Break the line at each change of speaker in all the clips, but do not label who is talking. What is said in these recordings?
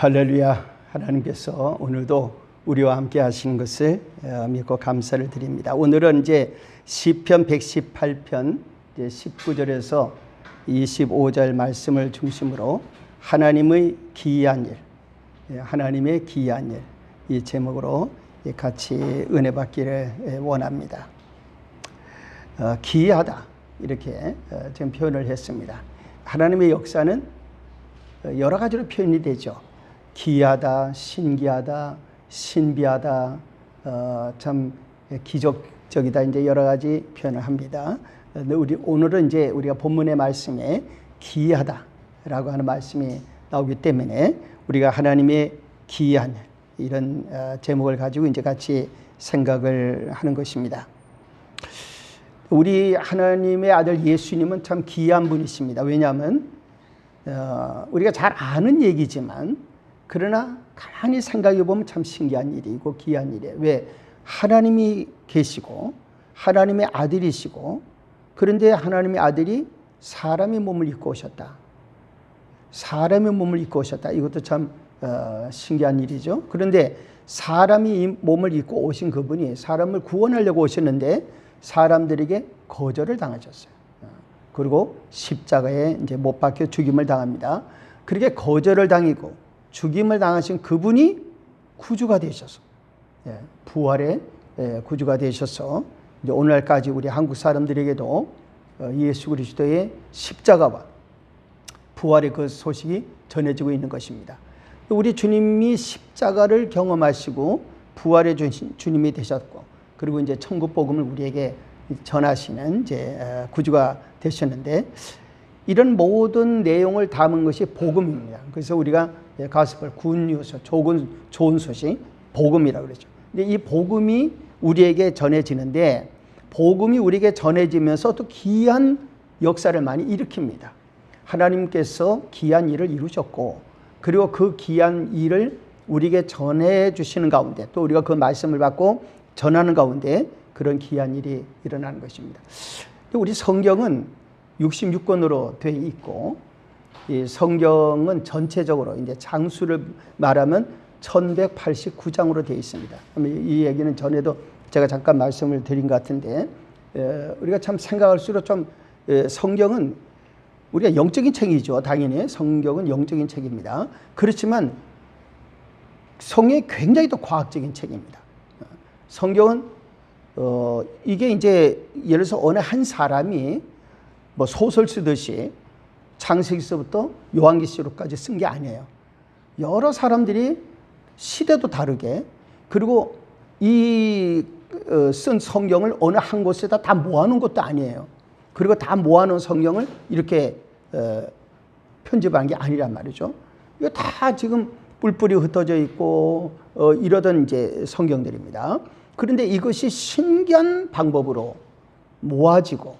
할렐루야. 하나님께서 오늘도 우리와 함께 하시는 것을 믿고 감사를 드립니다. 오늘은 이제 시편 118편 19절에서 25절 말씀을 중심으로 하나님의 기이한 일, 하나님의 기이한 일, 이 제목으로 같이 은혜 받기를 원합니다. 기이하다 이렇게 지금 표현을 했습니다. 하나님의 역사는 여러 가지로 표현이 되죠. 기이하다, 신기하다, 신비하다, 참 기적적이다, 이제 여러 가지 표현을 합니다. 오늘은 이제 우리가 본문의 말씀에 기이하다라고 하는 말씀이 나오기 때문에 우리가 하나님의 기이한 이런 제목을 가지고 이제 같이 생각을 하는 것입니다. 우리 하나님의 아들 예수님은 참 기이한 분이십니다. 왜냐하면 우리가 잘 아는 얘기지만 그러나 가만히 생각해 보면 참 신기한 일이고 기이한 일이에요. 왜? 하나님이 계시고 하나님의 아들이시고, 그런데 하나님의 아들이 사람의 몸을 입고 오셨다. 사람의 몸을 입고 오셨다. 이것도 참 신기한 일이죠. 그런데 사람이 이 몸을 입고 오신 그분이 사람을 구원하려고 오셨는데 사람들에게 거절을 당하셨어요. 그리고 십자가에 이제 못 박혀 죽임을 당합니다. 그렇게 거절을 당하고 죽임을 당하신 그분이 구주가 되셔서, 부활의 구주가 되셔서 이제 오늘날까지 우리 한국 사람들에게도 예수 그리스도의 십자가와 부활의 그 소식이 전해지고 있는 것입니다. 우리 주님이 십자가를 경험하시고 부활의 주님이 되셨고, 그리고 이제 천국 복음을 우리에게 전하시는 이제 구주가 되셨는데, 이런 모든 내용을 담은 것이 복음입니다. 그래서 우리가 가스펠, 굿뉴스, 좋은 소식, 복음이라고 그러죠. 근데 이 복음이 우리에게 전해지는데, 복음이 우리에게 전해지면서 또 기이한 역사를 많이 일으킵니다. 하나님께서 기이한 일을 이루셨고, 그리고 그 기이한 일을 우리에게 전해 주시는 가운데, 또 우리가 그 말씀을 받고 전하는 가운데 그런 기이한 일이 일어나는 것입니다. 우리 성경은 66권으로 되어 있고, 이 성경은 전체적으로 이제 장수를 말하면 1189장으로 되어 있습니다. 이 얘기는 전에도 제가 잠깐 말씀을 드린 것 같은데, 우리가 참 생각할수록 좀 성경은 우리가 영적인 책이죠. 당연히 성경은 영적인 책입니다. 그렇지만 성경이 굉장히 또 과학적인 책입니다. 성경은 이게 이제 예를 들어서 어느 한 사람이 뭐 소설 쓰듯이 창세기서부터 요한계시록까지 쓴 게 아니에요. 여러 사람들이 시대도 다르게, 그리고 이 쓴 성경을 어느 한 곳에다 다 모아놓은 것도 아니에요. 그리고 다 모아놓은 성경을 이렇게 편집한 게 아니란 말이죠. 이거 다 지금 뿔뿔이 흩어져 있고 이러던 이제 성경들입니다. 그런데 이것이 신기한 방법으로 모아지고,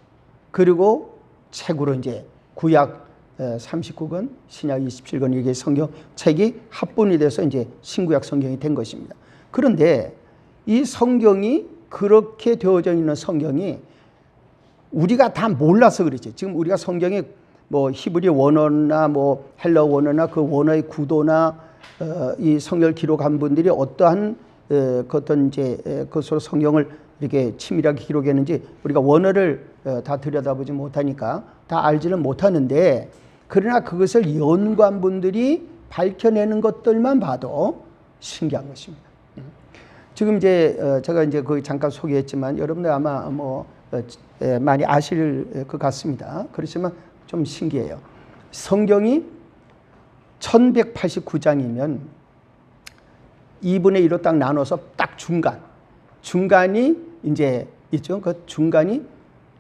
그리고 책으로 이제 구약 39권, 신약 27권, 이게 성경 책이 합본이 돼서 이제 신구약 성경이 된 것입니다. 그런데 이 성경이 그렇게 되어져 있는 성경이 우리가 다 몰라서 그렇지. 지금 우리가 성경에 뭐 히브리 원어나 뭐 헬라 원어나 그 원어의 구도나 이 성경을 기록한 분들이 어떠한 어떤 이제 그것으로 성경을 이렇게 치밀하게 기록했는지 우리가 원어를 다 들여다보지 못하니까 다 알지는 못하는데, 그러나 그것을 연구한 분들이 밝혀내는 것들만 봐도 신기한 것입니다. 지금 이제 제가 이제 거기 잠깐 소개했지만 여러분들 아마 뭐 많이 아실 것 같습니다. 그렇지만 좀 신기해요. 성경이 1189장이면 2분의 1로 딱 나눠서 딱 중간이 이제 있죠. 그 중간이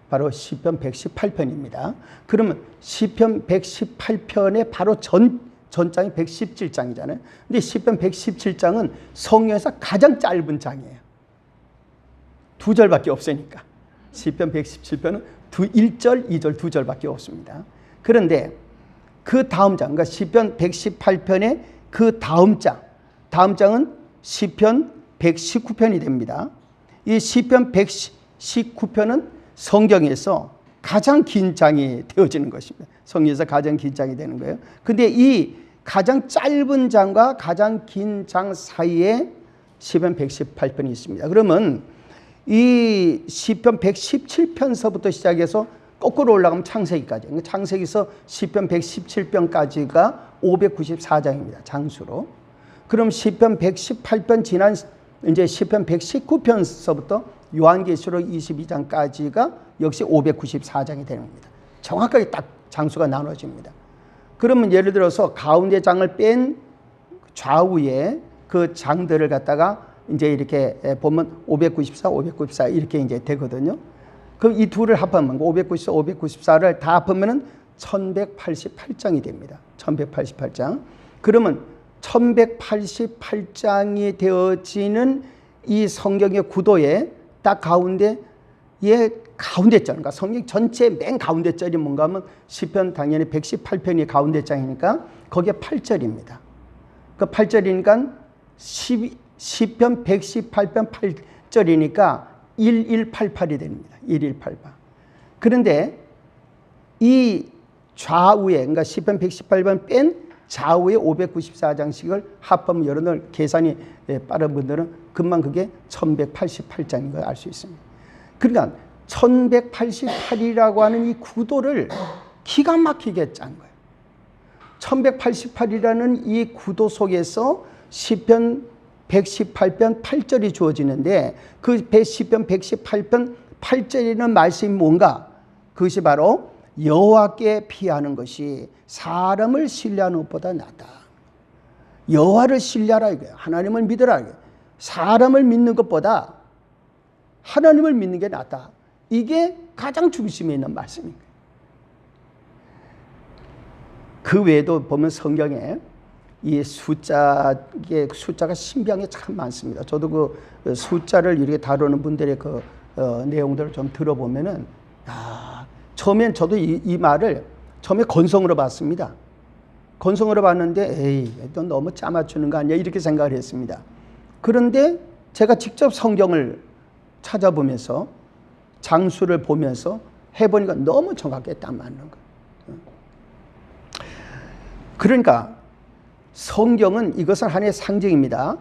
바로 시편 118편입니다. 그러면 시편 118편의 바로 전장이 117장이잖아요. 근데 시편 117장은 성경에서 가장 짧은 장이에요. 2절밖에 없으니까. 시편 117편은 1절, 2절, 2절밖에 없습니다. 그런데 그 다음 장, 그러니까 시편 118편의 그 다음 장은 시편 119편이 됩니다. 이 시편 119편은 성경에서 가장 긴 장이 되어지는 것입니다. 성경에서 가장 긴 장이 되는 거예요. 근데 이 가장 짧은 장과 가장 긴 장 사이에 시편 118편이 있습니다. 그러면 이 시편 117편서부터 시작해서 거꾸로 올라가면 창세기까지. 창세기에서 시편 117편까지가 594장입니다. 장수로. 그럼 시편 118편 지난 이제 시편 119편서부터 요한계시록 22장까지가 역시 594장이 되는 겁니다. 정확하게 딱 장수가 나눠집니다. 그러면 예를 들어서 가운데 장을 뺀 좌우에 그 장들을 갖다가 이제 이렇게 보면 594, 594 이렇게 이제 되거든요. 그럼 이 둘을 합하면 594, 594를 다 합하면은 1188장이 됩니다. 1188장. 그러면 1188장이 되어지는 이 성경의 구도에 딱 가운데에 가운데 절, 그러니까 성경 전체 맨 가운데 절이 뭔가 하면 시편 당연히 118편이 가운데 장이니까 거기에 8절입니다. 그 8절이니까 시편 118편 8절이니까 1188이 됩니다. 1188. 그런데 이 좌우에, 그러니까 시편 118편 뺀 좌우에 594장씩을 합하면 여러분들 계산이 빠른 분들은 금방 그게 1188장인 걸 알 수 있습니다. 그러니까 1188이라고 하는 이 구도를 기가 막히게 짠 거예요. 1188이라는 이 구도 속에서 시편 118편 8절이 주어지는데 그 시편 118편 8절에는 말씀이 뭔가? 그것이 바로 여호와께 피하는 것이 사람을 신뢰하는 것보다 낫다. 여호와를 신뢰하라 이거예요. 하나님을 믿으라 이거예요. 사람을 믿는 것보다 하나님을 믿는 게 낫다. 이게 가장 중심에 있는 말씀입니다. 그 외에도 보면 성경에 이 숫자가 신비한 게 참 많습니다. 저도 그 숫자를 이렇게 다루는 분들의 그 내용들을 좀 들어보면은, 처음엔 저도 이 말을 처음에 건성으로 봤습니다. 건성으로 봤는데, 에이, 너 너무 짜맞추는 거 아니야? 이렇게 생각을 했습니다. 그런데 제가 직접 성경을 찾아보면서 장수를 보면서 해보니까 너무 정확하게 딱 맞는 거예요. 그러니까 성경은 이것은 하나의 상징입니다.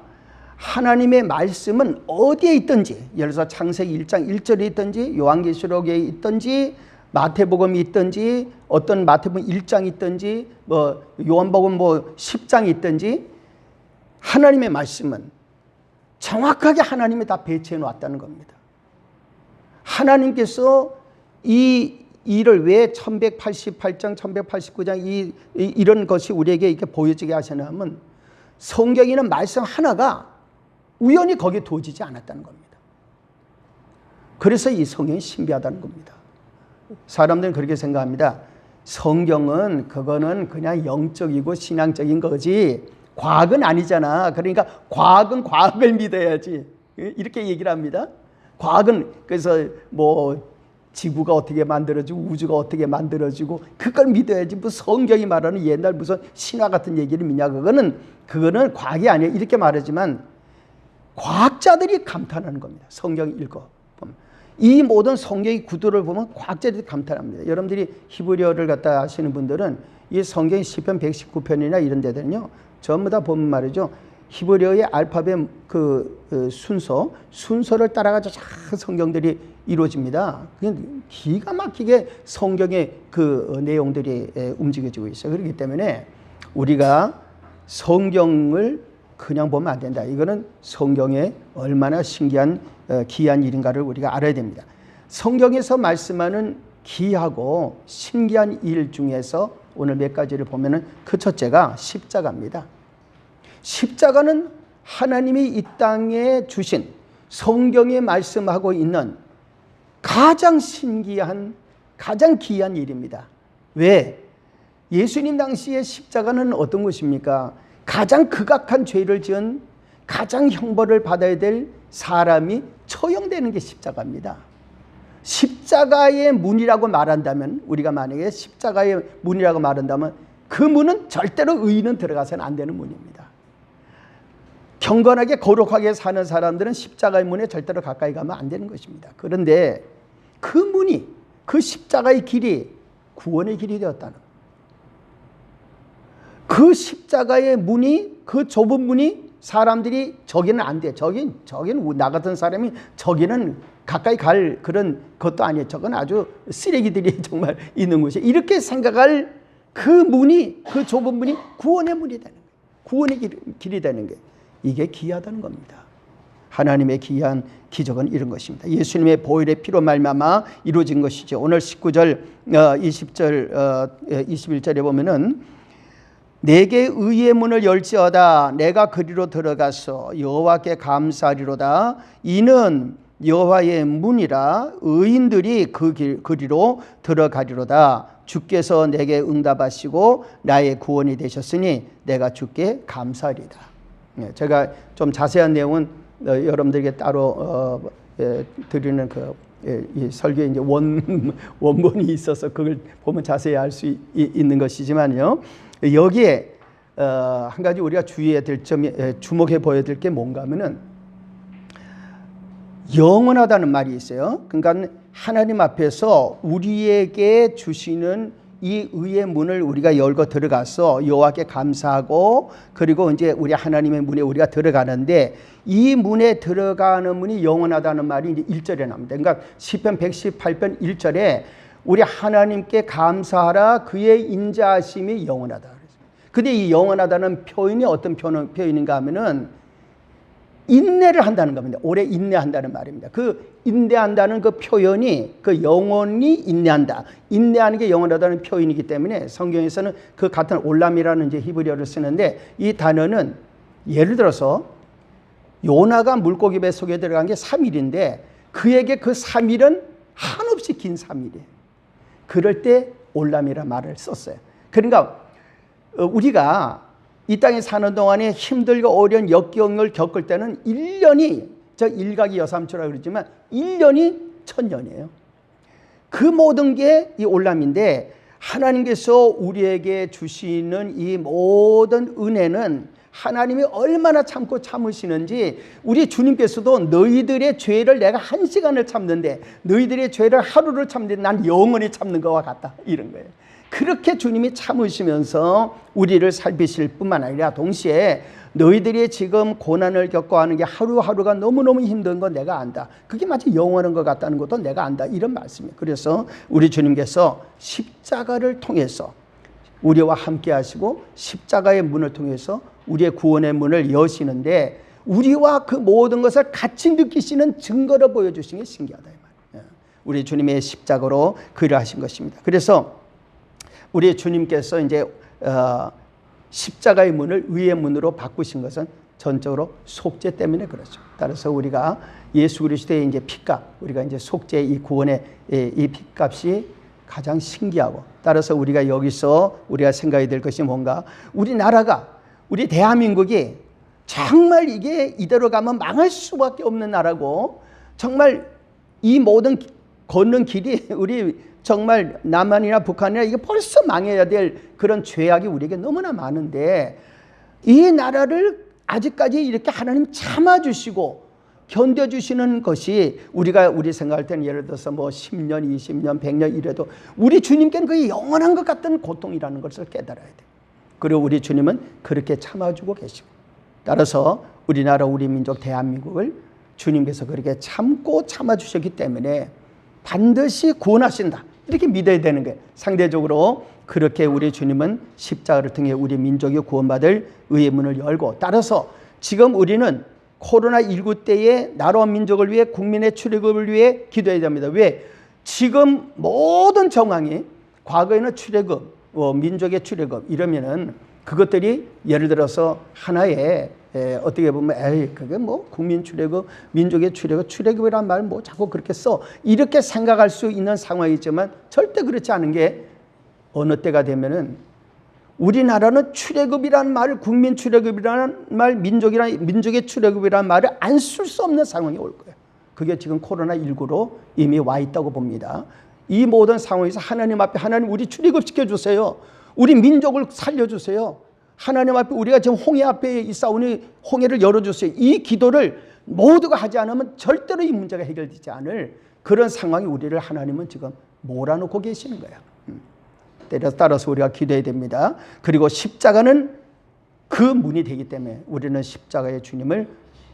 하나님의 말씀은 어디에 있든지, 예를 들어서 창세기 1장 1절에 있든지 요한계시록에 있든지 마태복음이 있든지 어떤 마태복음 1장이 있든지 뭐 요한복음 뭐 10장이 있든지 하나님의 말씀은 정확하게 하나님이 다 배치해 놓았다는 겁니다. 하나님께서 이 일을 왜 1188장, 1189장 이런 것이 우리에게 이렇게 보여지게 하시냐면 성경에는 말씀 하나가 우연히 거기에 두어지지 않았다는 겁니다. 그래서 이 성경이 신비하다는 겁니다. 사람들은 그렇게 생각합니다. 성경은 그거는 그냥 영적이고 신앙적인 거지 과학은 아니잖아. 그러니까 과학은 과학을 믿어야지. 이렇게 얘기를 합니다. 과학은 그래서 뭐 지구가 어떻게 만들어지고 우주가 어떻게 만들어지고 그걸 믿어야지. 무슨 성경이 말하는 옛날 무슨 신화 같은 얘기를 믿냐. 그거는 과학이 아니야. 이렇게 말하지만 과학자들이 감탄하는 겁니다. 성경 읽어 보면. 이 모든 성경의 구도를 보면 과학자들이 감탄합니다. 여러분들이 히브리어를 갖다 하시는 분들은 이 성경 시편 119편이나 이런 데들은요. 전부 다 보면 말이죠. 히브리어의 알파벳 순서를 따라가지고 성경들이 이루어집니다. 기가 막히게 성경의 그 내용들이 움직여지고 있어요. 그렇기 때문에 우리가 성경을 그냥 보면 안 된다. 이거는 성경에 얼마나 신기한 귀한 일인가를 우리가 알아야 됩니다. 성경에서 말씀하는 귀하고 신기한 일 중에서 오늘 몇 가지를 보면은 그 첫째가 십자가입니다. 십자가는 하나님이 이 땅에 주신 성경에 말씀하고 있는 가장 신기한, 가장 귀한 일입니다. 왜? 예수님 당시에 십자가는 어떤 것입니까? 가장 극악한 죄를 지은 가장 형벌을 받아야 될 사람이 처형되는 게 십자가입니다. 십자가의 문이라고 말한다면, 우리가 만약에 십자가의 문이라고 말한다면 그 문은 절대로 의인은 들어가서는 안 되는 문입니다. 경건하게 거룩하게 사는 사람들은 십자가의 문에 절대로 가까이 가면 안 되는 것입니다. 그런데 그 문이, 그 십자가의 길이 구원의 길이 되었다는 거예요. 그 십자가의 문이, 그 좁은 문이 사람들이 저기는 안 돼. 저기는 나 같은 사람이 저기는 가까이 갈 그런 것도 아니에요. 저건 아주 쓰레기들이 정말 있는 곳이. 이렇게 생각할 그 문이, 그 좁은 문이 구원의 문이 되는 거예요. 구원의 길이 되는 게 이게 귀하다는 겁니다. 하나님의 귀한 기적은 이런 것입니다. 예수님의 보혈의 피로 말미암아 이루어진 것이죠. 오늘 19절, 20절, 21절에 보면은 내게 의의 문을 열지어다. 내가 그리로 들어가서 여호와께 감사하리로다. 이는 여호와의 문이라. 의인들이 그리로 들어가리로다. 주께서 내게 응답하시고 나의 구원이 되셨으니 내가 주께 감사하리다. 제가 좀 자세한 내용은 여러분들에게 따로 드리는 이 설교에 이제 원본이 있어서 그걸 보면 자세히 알 수 있는 것이지만요. 여기에 한 가지 우리가 주의해야 될 점이, 주목해 보여야 될 게 뭔가 하면은 영원하다는 말이 있어요. 그러니까 하나님 앞에서 우리에게 주시는 이 의의 문을 우리가 열고 들어가서 여호와께 감사하고, 그리고 이제 우리 하나님의 문에 우리가 들어가는데, 이 문에 들어가는 문이 영원하다는 말이 이제 1절에 나옵니다. 그러니까 시편 118편 1절에 우리 하나님께 감사하라, 그의 인자하심이 영원하다. 근데 이 영원하다는 표현이 어떤 표현인가 하면은 인내를 한다는 겁니다. 오래 인내한다는 말입니다. 그 인내한다는 그 표현이, 그 영원히 인내한다, 인내하는 게 영원하다는 표현이기 때문에 성경에서는 그 같은 올람이라는 이제 히브리어를 쓰는데, 이 단어는 예를 들어서 요나가 물고기 배 속에 들어간 게 3일인데 그에게 그 3일은 한없이 긴 3일이에요. 그럴 때 올람이라는 말을 썼어요. 그러니까 우리가 이 땅에 사는 동안에 힘들고 어려운 역경을 겪을 때는 1년이, 저 일각이 여삼초라고 그러지만 1년이 1000년이에요. 그 모든 게 이 올람인데, 하나님께서 우리에게 주시는 이 모든 은혜는 하나님이 얼마나 참고 참으시는지, 우리 주님께서도 너희들의 죄를 내가 1시간을 참는데 너희들의 죄를 하루를 참는데 난 영원히 참는 것과 같다, 이런 거예요. 그렇게 주님이 참으시면서 우리를 살피실 뿐만 아니라 동시에 너희들이 지금 고난을 겪고 하는 게 하루하루가 너무너무 힘든 건 내가 안다, 그게 마치 영원한 것 같다는 것도 내가 안다, 이런 말씀이에요. 그래서 우리 주님께서 십자가를 통해서 우리와 함께 하시고 십자가의 문을 통해서 우리의 구원의 문을 여시는데, 우리와 그 모든 것을 같이 느끼시는 증거를 보여주신 게 신기하다, 이 말이에요. 우리 주님의 십자가로 그리하신 것입니다. 그래서 우리 주님께서 이제 십자가의 문을 의의 문으로 바꾸신 것은 전적으로 속죄 때문에 그렇죠. 따라서 우리가 예수 그리스도의 이제 피값, 우리가 이제 속죄, 이 구원의 이 피값이 가장 신기하고, 따라서 우리가 여기서 우리가 생각이 될 것이 뭔가, 우리나라가, 우리 대한민국이 정말 이게 이대로 가면 망할 수밖에 없는 나라고, 정말 이 모든 걷는 길이 우리 정말 남한이나 북한이나 이게 벌써 망해야 될 그런 죄악이 우리에게 너무나 많은데, 이 나라를 아직까지 이렇게 하나님 참아주시고 견뎌주시는 것이, 우리 생각할 때는 예를 들어서 뭐 10년, 20년, 100년 이래도 우리 주님께는 그게 영원한 것 같은 고통이라는 것을 깨달아야 돼요. 그리고 우리 주님은 그렇게 참아주고 계시고, 따라서 우리나라, 우리 민족 대한민국을 주님께서 그렇게 참고 참아주셨기 때문에 반드시 구원하신다, 이렇게 믿어야 되는 거예요. 상대적으로 그렇게 우리 주님은 십자가를 통해 우리 민족이 구원받을 의의 문을 열고, 따라서 지금 우리는 코로나19 때에 나라와 민족을 위해, 국민의 출애굽을 위해 기도해야 됩니다. 왜? 지금 모든 정황이, 과거에는 출애굽, 민족의 출애굽 이러면은 그것들이 예를 들어서 하나의 어떻게 보면 그게 뭐 국민 출애굽, 민족의 출애굽이라는 말 뭐 자꾸 그렇게 써, 이렇게 생각할 수 있는 상황이지만 절대 그렇지 않은 게, 어느 때가 되면은 우리나라는 출애굽이라는 말을, 국민 출애굽이라는 말, 민족의 출애굽이라는 말을 안 쓸 수 없는 상황이 올 거예요. 그게 지금 코로나19로 이미 와 있다고 봅니다. 이 모든 상황에서 하나님 앞에, 하나님 우리 출애굽시켜 주세요, 우리 민족을 살려주세요, 하나님 앞에 우리가 지금 홍해 앞에 있사오니 홍해를 열어주세요, 이 기도를 모두가 하지 않으면 절대로 이 문제가 해결되지 않을 그런 상황이 우리를 하나님은 지금 몰아놓고 계시는 거예요. 따라서 우리가 기도해야 됩니다. 그리고 십자가는 그 문이 되기 때문에 우리는 십자가의 주님을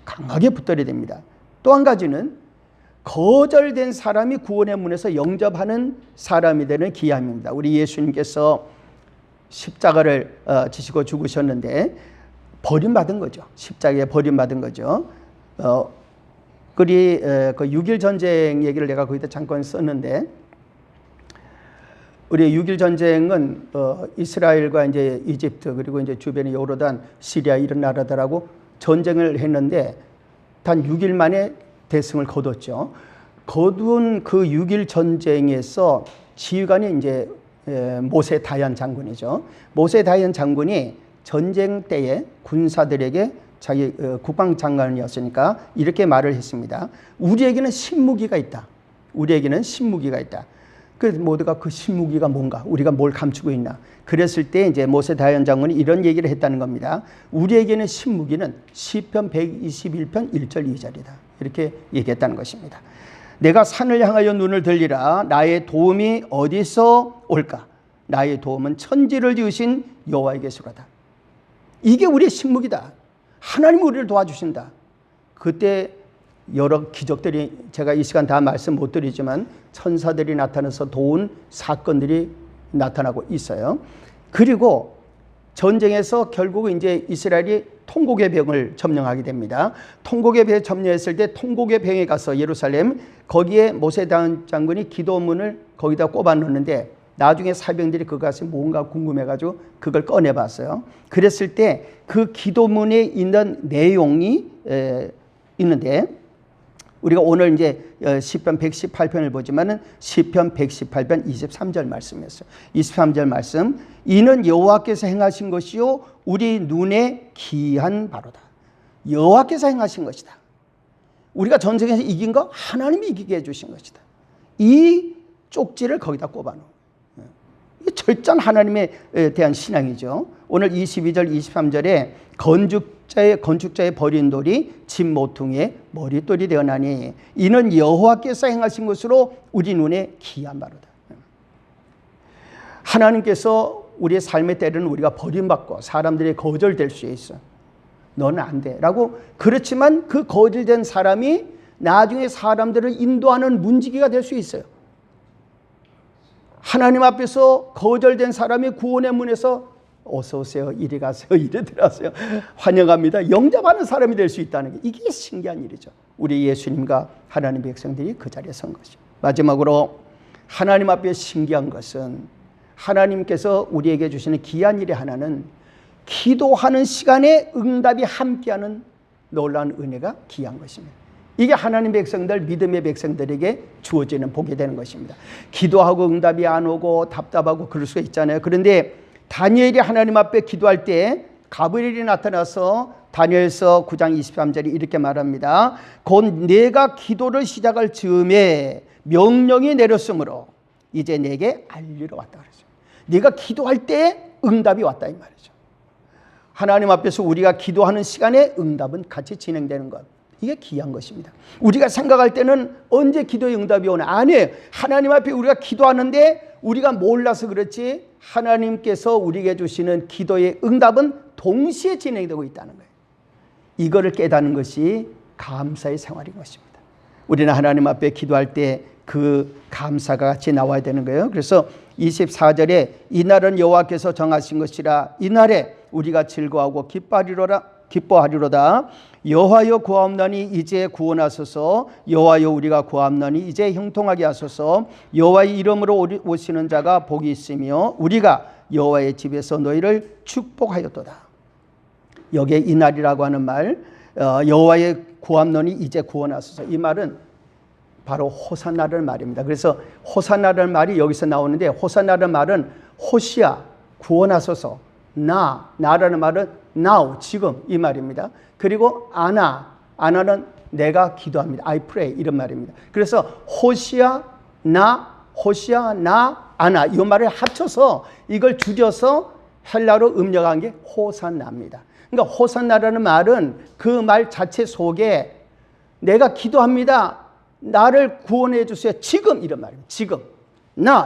강하게 붙들어야 됩니다. 또 한 가지는 거절된 사람이 구원의 문에서 영접하는 사람이 되는 기함입니다. 우리 예수님께서 십자가를 지시고 죽으셨는데 버림받은 거죠. 십자가에 버림받은 거죠. 그 6.1 전쟁 얘기를 내가 거기다 잠깐 썼는데, 우리 6.1 전쟁은 이스라엘과 이제 이집트 그리고 이제 주변의 요르단, 시리아 이런 나라들하고 전쟁을 했는데 단 6일 만에 대승을 거뒀죠. 거둔 그 6.1 전쟁에서 지휘관이 이제 모세 다얀 장군이죠. 모세 다얀 장군이 전쟁 때에 군사들에게 자기 국방장관이었으니까 이렇게 말을 했습니다. 우리에게는 신무기가 있다. 우리에게는 신무기가 있다. 그 모두가 그 신무기가 뭔가, 우리가 뭘 감추고 있나. 그랬을 때 이제 모세 다얀 장군이 이런 얘기를 했다는 겁니다. 우리에게는 신무기는 시편 121편 1절 2절이다. 이렇게 얘기했다는 것입니다. 내가 산을 향하여 눈을 들리라. 나의 도움이 어디서 올까? 나의 도움은 천지를 지으신 여호와에게서로다. 이게 우리의 신무기다. 하나님 우리를 도와주신다. 그때 여러 기적들이, 제가 이 시간 다 말씀 못 드리지만 천사들이 나타나서 도운 사건들이 나타나고 있어요. 그리고 전쟁에서 결국 이제 이스라엘이 통곡의 병을 점령하게 됩니다. 통곡의 병을 점령했을 때 통곡의 병에 가서 예루살렘, 거기에 모세 다얀 장군이 기도문을 거기다 꼽아 놓는데 나중에 사병들이 그것이 뭔가 궁금해가지고 그걸 꺼내봤어요. 그랬을 때 그 기도문에 있는 내용이 있는데, 우리가 오늘 이제 시편 118편을 보지만은 시편 118편 23절 말씀이었어요. 23절 말씀. 이는 여호와께서 행하신 것이요 우리 눈에 기이한 바로다. 여호와께서 행하신 것이다. 우리가 전쟁에서 이긴 거 하나님이 이기게 해주신 것이다. 이 쪽지를 거기다 꼽아놓은. 이게 철저한 하나님에 대한 신앙이죠. 오늘 22절 23절에 건축자의 버린 돌이 집 모퉁이의 머릿돌이 되어나니 이는 여호와께서 행하신 것으로 우리 눈에 기이한 바로다. 하나님께서 우리의 삶의 때로는 우리가 버림받고 사람들이 거절될 수 있어. 너는 안 돼 라고. 그렇지만 그 거절된 사람이 나중에 사람들을 인도하는 문지기가 될 수 있어요. 하나님 앞에서 거절된 사람이 구원의 문에서 어서 오세요, 이리 가세요, 이리 들어가세요, 환영합니다, 영접하는 사람이 될 수 있다는 게, 이게 신기한 일이죠. 우리 예수님과 하나님 백성들이 그 자리에 선 것이죠. 마지막으로 하나님 앞에 신기한 것은 하나님께서 우리에게 주시는 귀한 일의 하나는 기도하는 시간에 응답이 함께하는 놀라운 은혜가 귀한 것입니다. 이게 하나님 백성들, 믿음의 백성들에게 주어지는 복이 되는 것입니다. 기도하고 응답이 안 오고 답답하고 그럴 수가 있잖아요. 그런데 다니엘이 하나님 앞에 기도할 때 가브리엘이 나타나서 다니엘서 9장 23절이 이렇게 말합니다. 곧 내가 기도를 시작할 즈음에 명령이 내렸으므로 이제 내게 알리러 왔다 그랬어요. 네가 기도할 때 응답이 왔다 이 말이죠. 하나님 앞에서 우리가 기도하는 시간에 응답은 같이 진행되는 것, 이게 귀한 것입니다. 우리가 생각할 때는 언제 기도의 응답이 오나? 아니에요. 하나님 앞에 우리가 기도하는데 우리가 몰라서 그렇지 하나님께서 우리에게 주시는 기도의 응답은 동시에 진행되고 있다는 거예요. 이거를 깨닫는 것이 감사의 생활인 것입니다. 우리는 하나님 앞에 기도할 때 그 감사가 같이 나와야 되는 거예요. 그래서 24절에 이날은 여호와께서 정하신 것이라 이날에 우리가 즐거워하고 기뻐하리로다. 여호와여 구하옵나니 이제 구원하소서. 여호와여 우리가 구하옵나니 이제 형통하게 하소서. 여호와의 이름으로 오시는 자가 복이 있으며 우리가 여호와의 집에서 너희를 축복하였도다. 여기에 이날이라고 하는 말, 여호와의 구하옵나니 이제 구원하소서, 이 말은 바로 호산나라는 말입니다. 그래서 호산나라는 말이 여기서 나오는데, 호산나라는 말은 호시아 구원하소서, 나라는 말은 now 지금 이 말입니다. 그리고 아나는 내가 기도합니다. I pray 이런 말입니다. 그래서 호시아 나 아나 이 말을 합쳐서 이걸 줄여서 헬라로 음력한 게 호산나입니다. 그러니까 호산나라는 말은 그 말 자체 속에 내가 기도합니다, 나를 구원해 주세요 지금 이런 말입니다.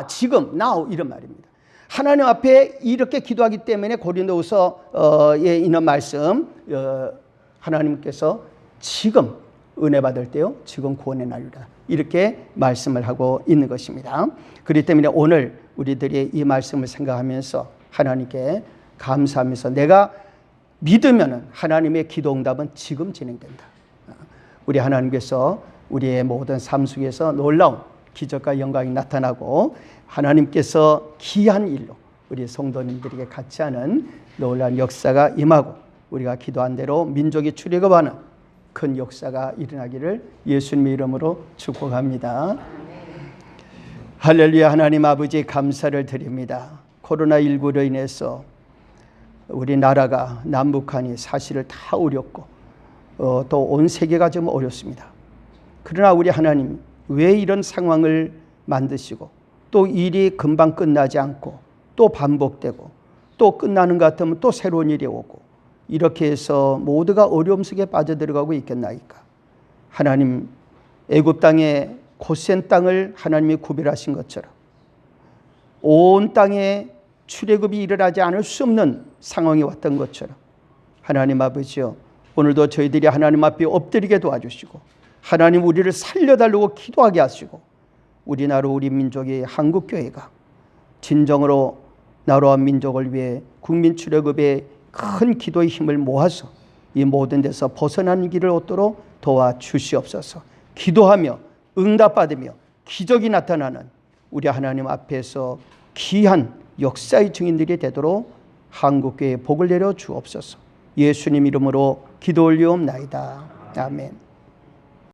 지금 now 이런 말입니다. 하나님 앞에 이렇게 기도하기 때문에 고린도후서에 있는 말씀, 하나님께서 지금 은혜 받을 때요, 지금 구원의 날이라, 이렇게 말씀을 하고 있는 것입니다. 그렇기 때문에 오늘 우리들이 이 말씀을 생각하면서 하나님께 감사하면서, 내가 믿으면 하나님의 기도 응답은 지금 진행된다. 우리 하나님께서 우리의 모든 삶 속에서 놀라운 기적과 영광이 나타나고, 하나님께서 귀한 일로 우리 성도님들에게 같이 하는 놀라운 역사가 임하고, 우리가 기도한 대로 민족이 출애굽하는 큰 역사가 일어나기를 예수님의 이름으로 축복합니다. 할렐루야. 하나님 아버지 감사를 드립니다. 코로나19로 인해서 우리 나라가, 남북한이 사실을 다 어렵고 또 온 세계가 좀 어렵습니다. 그러나 우리 하나님, 왜 이런 상황을 만드시고 또 일이 금방 끝나지 않고 또 반복되고 또 끝나는 것 같으면 또 새로운 일이 오고, 이렇게 해서 모두가 어려움 속에 빠져들어가고 있겠나이까. 하나님, 애굽 땅의 고센 땅을 하나님이 구별하신 것처럼 온 땅에 출애굽이 일어나지 않을 수 없는 상황이 왔던 것처럼, 하나님 아버지요, 오늘도 저희들이 하나님 앞에 엎드리게 도와주시고, 하나님 우리를 살려달라고 기도하게 하시고, 우리나라 우리 민족의 한국교회가 진정으로 나라와 민족을 위해 국민 출애굽의 큰 기도의 힘을 모아서 이 모든 데서 벗어나는 길을 얻도록 도와주시옵소서. 기도하며 응답받으며 기적이 나타나는 우리 하나님 앞에서 귀한 역사의 증인들이 되도록 한국교회에 복을 내려 주옵소서. 예수님 이름으로 기도 올리옵나이다. 아멘.